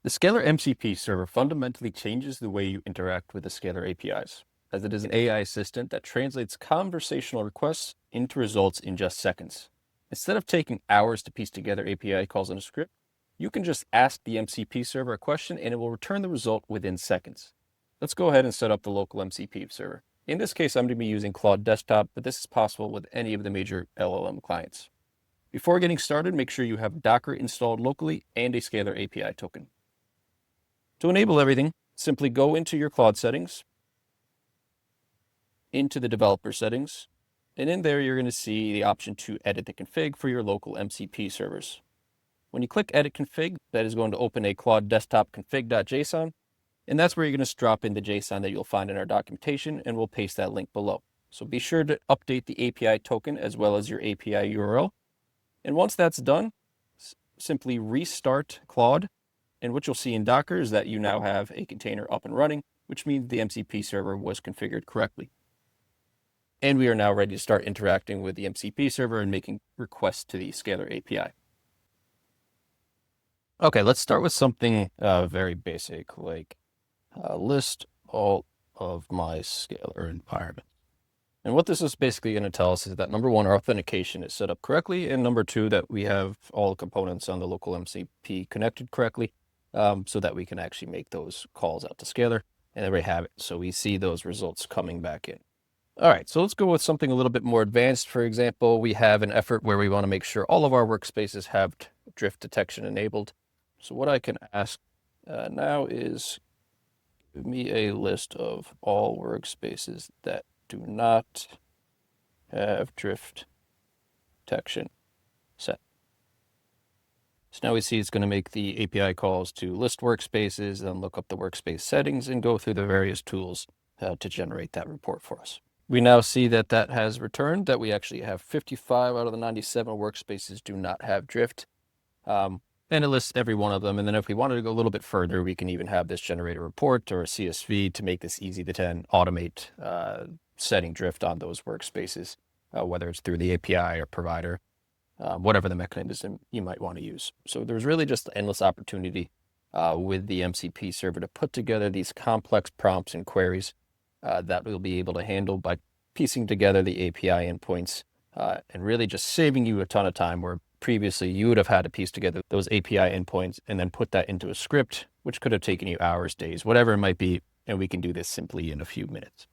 The Scalr MCP server fundamentally changes the way you interact with the Scalr APIs, as it is an AI assistant that translates conversational requests into results in just seconds. Instead of taking hours to piece together API calls in a script, you can just ask the MCP server a question and it will return the result within seconds. Let's go ahead and set up the local MCP server. In this case, I'm going to be using Claude Desktop, but this is possible with any of the major LLM clients. Before getting started, make sure you have Docker installed locally and a Scalr API token. To enable everything, simply go into your Claude settings, into the developer settings, and in there you're going to see the option to edit the config for your local MCP servers. When you click edit config, that is going to open a Claude Desktop config.json, and that's where you're going to drop in the JSON that you'll find in our documentation, and we'll paste that link below. So be sure to update the API token as well as your API URL. And once that's done, simply restart Claude. And what you'll see in Docker is that you now have a container up and running, which means the MCP server was configured correctly. And we are now ready to start interacting with the MCP server and making requests to the Scalr API. Okay, let's start with something very basic, like list all of my Scalr environment. And what this is basically going to tell us is that number one, our authentication is set up correctly, and number two, that we have all components on the local MCP connected correctly, so that we can actually make those calls out to Scalr, and there we have it. So we see those results coming back in. All right, so let's go with something a little bit more advanced. For example, we have an effort where we want to make sure all of our workspaces have drift detection enabled. So what I can ask now is, give me a list of all workspaces that do not have drift detection set. So now we see it's going to make the API calls to list workspaces, then look up the workspace settings and go through the various tools to generate that report for us. We now see that that has returned, that we actually have 55 out of the 97 workspaces do not have drift. And it lists every one of them. And then if we wanted to go a little bit further, we can even have this generate a report or a CSV to make this easy to then automate setting drift on those workspaces, whether it's through the API or provider, whatever the mechanism you might want to use. So there's really just endless opportunity with the MCP server to put together these complex prompts and queries that we'll be able to handle by piecing together the API endpoints and really just saving you a ton of time, where previously you would have had to piece together those API endpoints and then put that into a script, which could have taken you hours, days, whatever it might be. And we can do this simply in a few minutes.